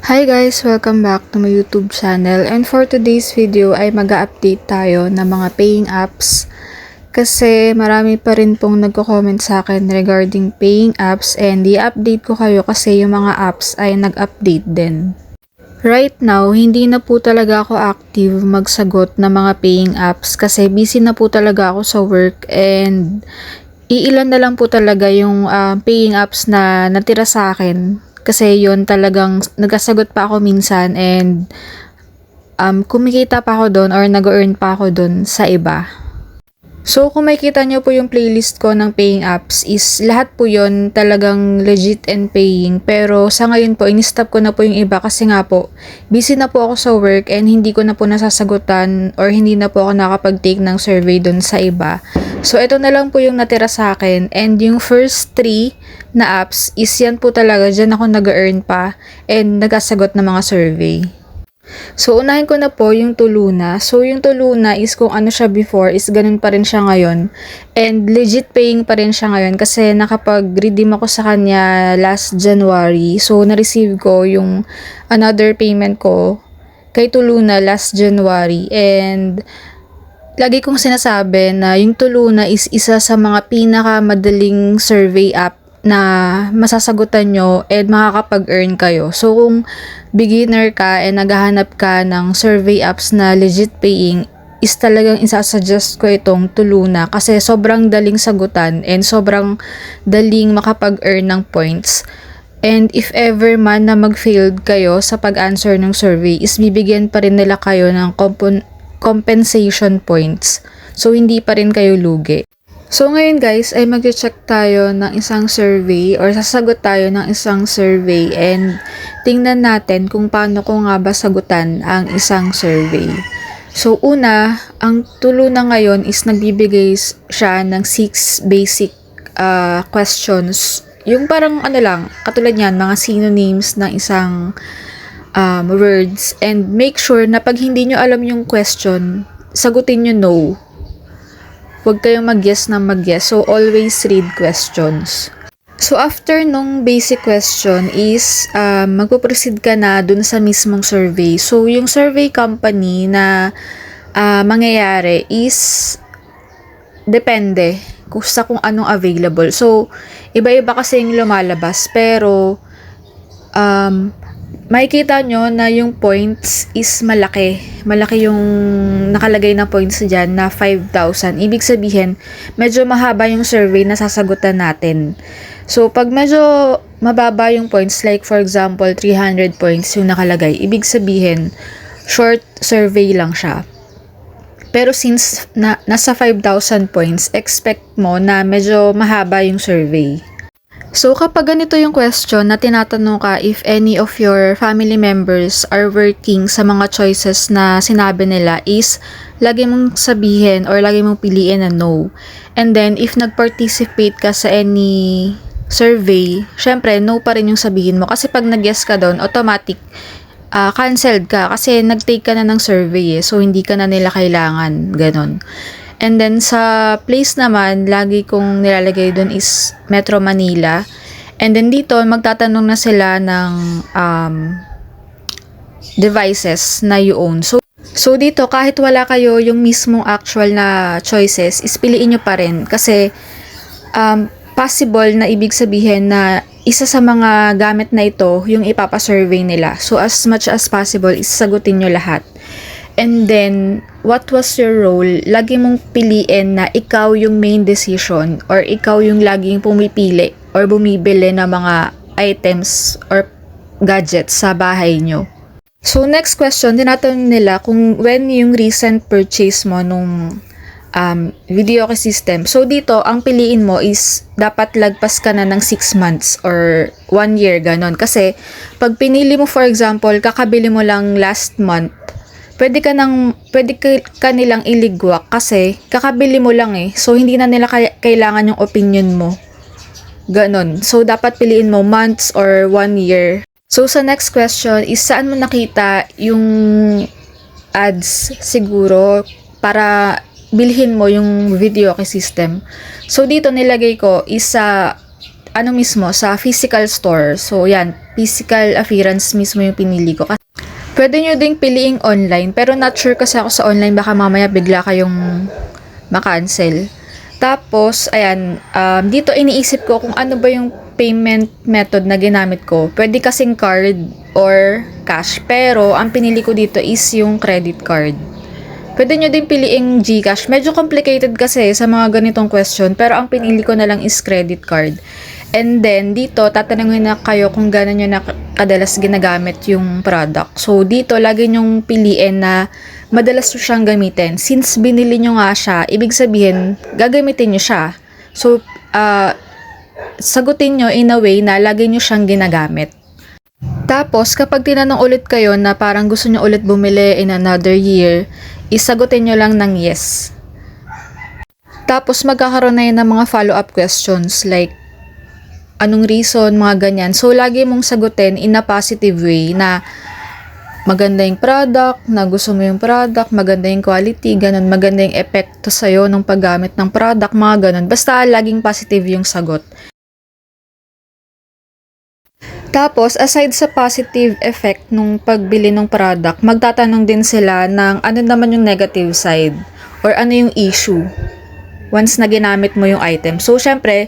Hi guys! Welcome back to my YouTube channel, and for today's video ay mag-update tayo ng mga paying apps kasi marami pa rin pong nagko-comment sa akin regarding paying apps, and i-update ko kayo kasi yung mga apps ay nag-update din. Right now, hindi na po talaga ako active magsagot ng mga paying apps kasi busy na po talaga ako sa work, and iilan na lang po talaga yung paying apps na natira sa akin. Kasi yun talagang nagkasagot pa ako minsan, and kumikita pa ako doon or nag-earn pa ako doon sa iba. So kung makikita nyo po yung playlist ko ng paying apps is lahat po yun talagang legit and paying. Pero sa ngayon po, in-stop ko na po yung iba kasi nga po, busy na po ako sa work and hindi ko na po nasasagutan or hindi na po ako nakapag-take ng survey doon sa iba. So ito na lang po yung natira sa akin, and yung first 3 na apps is yan po talaga, dyan ako nag-earn pa and nagkasagot ng mga survey. So unahin ko na po yung Tuluna. So yung Tuluna is kung ano siya before is ganun pa rin siya ngayon, and legit paying pa rin siya ngayon kasi nakapag-redeem ako sa kanya last January. So na-receive ko yung another payment ko kay Tuluna last January, and lagi kong sinasabi na yung Tuluna is isa sa mga pinakamadaling survey app na masasagutan nyo and makakapag-earn kayo. So kung beginner ka and naghahanap ka ng survey apps na legit paying, is talagang isasuggest ko itong Tuluna kasi sobrang daling sagutan and sobrang daling makapag-earn ng points. And if ever man na mag-failed kayo sa pag-answer ng survey, is bibigyan pa rin nila kayo ng compensation points. So hindi pa rin kayo lugi. So ngayon guys ay mag-check tayo ng isang survey or sasagot tayo ng isang survey, and tingnan natin kung paano ko nga ba sagutan ang isang survey. So una, ang Tuluna ngayon is nagbibigay siya ng 6 basic questions. Yung parang ano lang, katulad yan, mga synonyms ng isang words, and make sure na pag hindi nyo alam yung question, sagutin nyo no. Huwag kayong mag-yes na mag-yes. So, always read questions. So, after nung basic question is, magpo-proceed ka na dun sa mismong survey. So, yung survey company na mangyayari is depende kung anong available. So, iba-iba kasi yung lumalabas. Pero, makikita nyo na yung points is malaki. Malaki yung nakalagay na points dyan na 5,000. Ibig sabihin, medyo mahaba yung survey na sasagutan natin. So, pag medyo mababa yung points, like for example, 300 points yung nakalagay, ibig sabihin, short survey lang siya. Pero since nasa 5,000 points, expect mo na medyo mahaba yung survey. So, kapag ganito yung question na tinatanong ka if any of your family members are working sa mga choices na sinabi nila, is lagi mong sabihin or lagi mong piliin na no. And then, if nag-participate ka sa any survey, syempre, no pa rin yung sabihin mo. Kasi pag nag-yes ka doon, automatic, canceled ka kasi nag-take ka na ng survey so hindi ka na nila kailangan, ganon. And then sa place naman, lagi kong nilalagay doon is Metro Manila. And then dito, magtatanong na sila ng devices na you own. So dito, kahit wala kayo yung mismong actual na choices, is piliin nyo pa rin. Kasi possible na ibig sabihin na isa sa mga gamit na ito, yung ipapasurvey nila. So as much as possible, is sagutin nyo lahat. And then, what was your role? Lagi mong piliin na ikaw yung main decision or ikaw yung laging pumipili or bumibili ng mga items or gadgets sa bahay nyo. So, next question, tinatanong nila kung when yung recent purchase mo nung video system. So, dito, ang piliin mo is dapat lagpas ka na ng 6 months or 1 year, ganon. Kasi, pag pinili mo, for example, kakabili mo lang last month, pwede ka nilang iligwak kasi kakabili mo lang so hindi na nila kailangan yung opinion mo. Ganon. So, dapat piliin mo months or 1 year. So, sa next question is saan mo nakita yung ads siguro para bilhin mo yung video system. So, dito nilagay ko is sa ano mismo, sa physical store. So, yan. physical appearance mismo yung pinili ko. Pwede nyo ding piliing online, pero not sure kasi ako sa online, baka mamaya bigla kayong makancel. Tapos, ayan, dito iniisip ko kung ano ba yung payment method na ginamit ko. Pwede kasing card or cash, pero ang pinili ko dito is yung credit card. Pwede nyo din piliing GCash. Medyo complicated kasi sa mga ganitong question, pero ang pinili ko na lang is credit card. And then, dito, tatanungin na kayo kung gano'n nyo na kadalas ginagamit yung product. So, dito, lagi nyong piliin na madalas nyo siyang gamitin. Since binili nyo nga siya, ibig sabihin, gagamitin nyo siya. So, sagutin nyo in a way na lagi nyo siyang ginagamit. Tapos, kapag tinanong ulit kayo na parang gusto nyo ulit bumili in another year, isagutin nyo lang ng yes. Tapos, magkakaroon na yun ng mga follow-up questions like, anong reason, mga ganyan. So, lagi mong sagutin in a positive way na maganda yung product, na gusto mo yung product, maganda yung quality, ganun, maganda yung epekto sa'yo ng paggamit ng product, mga ganun. Basta, laging positive yung sagot. Tapos, aside sa positive effect nung pagbili ng product, magtatanong din sila ng ano naman yung negative side or ano yung issue once na ginamit mo yung item. So, syempre,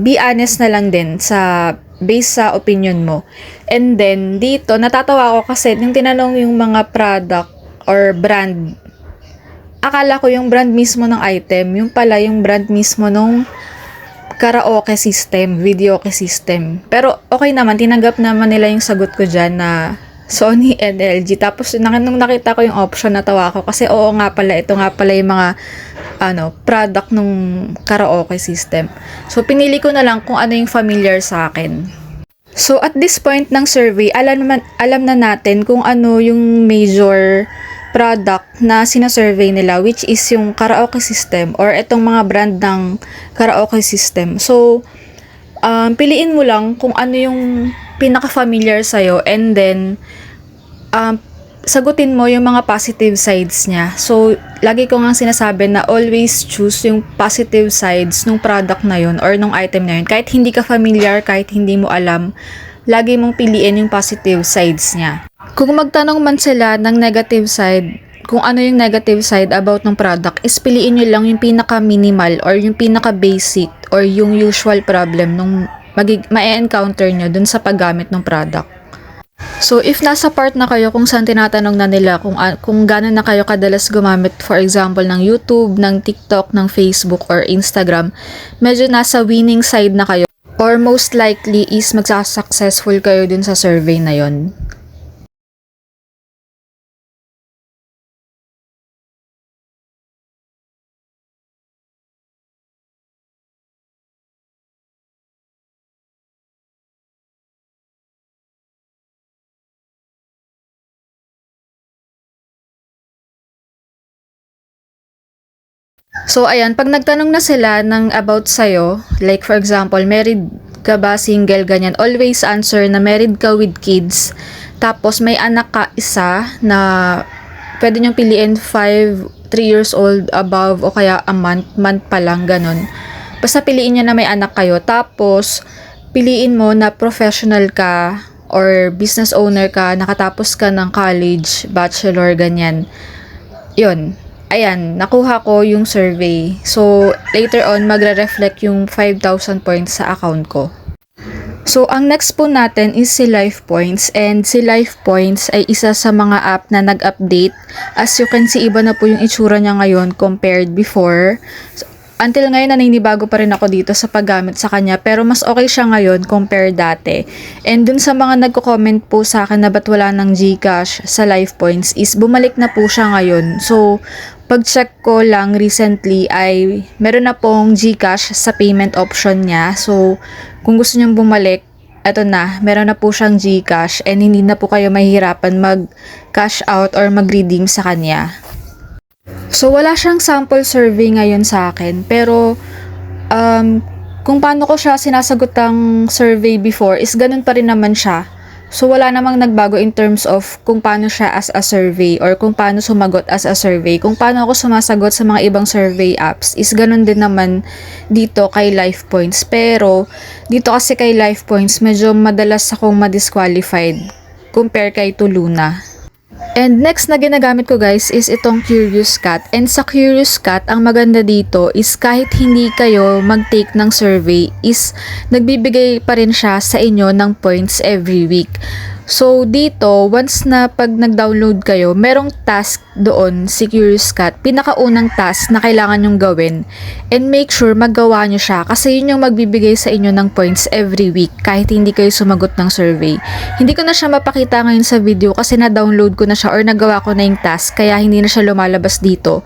be honest na lang din sa base sa opinion mo. And then, dito, natatawa ako kasi yung tinanong yung mga product or brand, akala ko yung brand mismo ng item, yung pala yung brand mismo nung karaoke system, videoke system. Pero okay naman, tinanggap naman nila yung sagot ko dyan na Sony and LG. Tapos nung nakita ko yung option, natawa ako kasi oo nga pala, ito nga pala yung mga product nung karaoke system. So pinili ko na lang kung ano yung familiar sa akin. So at this point ng survey, alam na natin kung ano yung major product na sinasurvey nila, which is yung karaoke system or itong mga brand ng karaoke system. So piliin mo lang kung ano yung pinaka-familiar sa'yo and then sagutin mo yung mga positive sides niya. So, lagi ko nga sinasabi na always choose yung positive sides ng product na yun or ng item na yun. Kahit hindi ka familiar, kahit hindi mo alam, lagi mong piliin yung positive sides niya. Kung magtanong man sila ng negative side, kung ano yung negative side about ng product, is piliin nyo lang yung pinaka-minimal or yung pinaka-basic or yung usual problem nung ma-encounter nyo dun sa paggamit ng product. So, if nasa part na kayo kung saan tinatanong na nila kung gano'n na kayo kadalas gumamit, for example, ng YouTube, ng TikTok, ng Facebook, or Instagram, medyo nasa winning side na kayo. Or most likely is magsasuccessful kayo dun sa survey na yon. So, ayan, pag nagtanong na sila ng about sa'yo, like for example, married ka ba, single, ganyan, always answer na married ka with kids. Tapos, may anak ka isa na pwede niyong piliin 3 years old above o kaya a month pa lang, ganun. Basta piliin niyo na may anak kayo. Tapos, piliin mo na professional ka or business owner ka, nakatapos ka ng college, bachelor, ganyan. Yun. Ayan, nakuha ko yung survey. So, later on, magre-reflect yung 5,000 points sa account ko. So, ang next po natin is si Life Points. And si Life Points ay isa sa mga app na nag-update. As you can see, iba na po yung itsura niya ngayon compared before. So, until ngayon, naninibago pa rin ako dito sa paggamit sa kanya. Pero mas okay siya ngayon compared dati. And dun sa mga nagko-comment po sa akin na ba't wala ng GCash sa Life Points is bumalik na po siya ngayon. So, pag-check ko lang recently ay meron na pong GCash sa payment option niya. So, kung gusto nyong bumalik, eto na, meron na po siyang GCash and hindi na po kayo mahihirapan mag-cash out or mag-redeem sa kanya. So, wala siyang sample survey ngayon sa akin, pero kung paano ko siya sinasagot ang survey before is ganun pa rin naman siya. So wala namang nagbago in terms of kung paano siya as a survey or kung paano sumagot as a survey. Kung paano ako sumasagot sa mga ibang survey apps is ganun din naman dito kay Life Points. Pero dito kasi kay Life Points medyo madalas akong ma-disqualified compare kay Tuluna. And next na ginagamit ko guys is itong Curious Cat. And sa Curious Cat, ang maganda dito is kahit hindi kayo mag-take ng survey is nagbibigay pa rin siya sa inyo ng points every week. So dito, once na pag nag-download kayo, merong task doon si Curious Cat, pinakaunang task na kailangan nyong gawin. And make sure magawa nyo siya kasi yun yung magbibigay sa inyo ng points every week kahit hindi kayo sumagot ng survey. Hindi ko na siya mapakita ngayon sa video kasi na-download ko na siya or nagawa ko na yung task kaya hindi na siya lumalabas dito.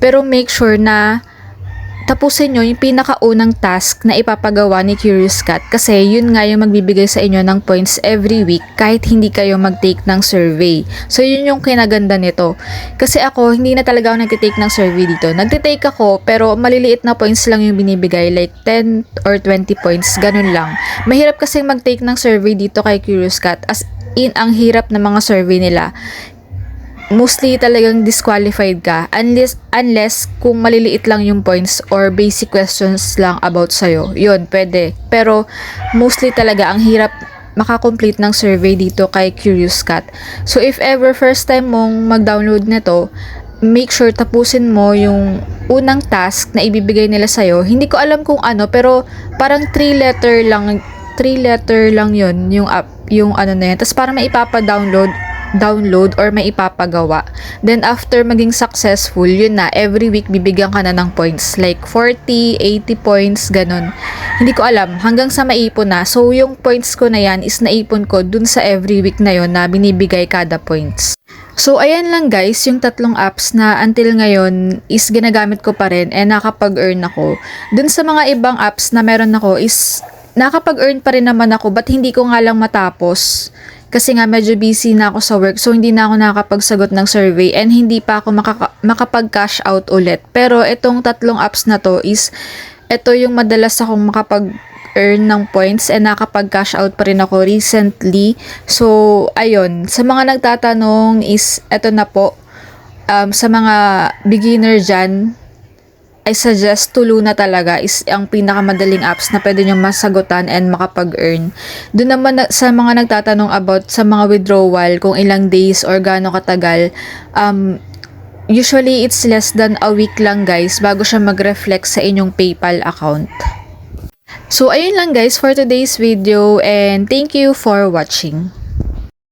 Pero make sure na tapusin nyo yung pinakaunang task na ipapagawa ni Curious Cat kasi yun nga yung magbibigay sa inyo ng points every week kahit hindi kayo mag-take ng survey. So yun yung kinaganda nito. Kasi ako, hindi na talaga ako nag-take ng survey dito. Nag-take ako pero maliliit na points lang yung binibigay like 10 or 20 points, ganun lang. Mahirap kasi mag-take ng survey dito kay Curious Cat as in ang hirap ng mga survey nila. Mostly talagang disqualified ka unless kung maliliit lang yung points or basic questions lang about sa'yo. Yun, pwede. Pero mostly talaga ang hirap makakomplete ng survey dito kay Curious Cat. So if ever first time mong mag-download nito, make sure tapusin mo yung unang task na ibibigay nila sa'yo. Hindi ko alam kung ano pero parang 3 letter lang yun yung app, yung ano na yan. Tapos parang may download or may ipapagawa. Then after maging successful, yun na, every week bibigyan ka na ng points. Like 40, 80 points, ganun. Hindi ko alam, hanggang sa maipon na. So yung points ko na yan is naipon ko dun sa every week na yun na binibigay kada points. So ayan lang guys, yung tatlong apps na until ngayon is ginagamit ko pa rin and nakapag-earn ako. Dun sa mga ibang apps na meron ako is nakapag-earn pa rin naman ako but hindi ko nga lang matapos. Kasi nga medyo busy na ako sa work so hindi na ako nakakapagsagot ng survey and hindi pa ako makapag-cash out ulit. Pero itong tatlong apps na to is ito yung madalas akong makapag-earn ng points and nakapag-cash out pa rin ako recently. So ayun, sa mga nagtatanong is ito na po. Sa mga beginner dyan, I suggest Tuluna talaga is ang pinakamadaling apps na pwede nyo masagutan and makapag-earn. Doon naman sa mga nagtatanong about sa mga withdrawal, kung ilang days or gaano katagal, usually it's less than a week lang guys bago siya mag-reflect sa inyong PayPal account. So ayun lang guys for today's video and thank you for watching.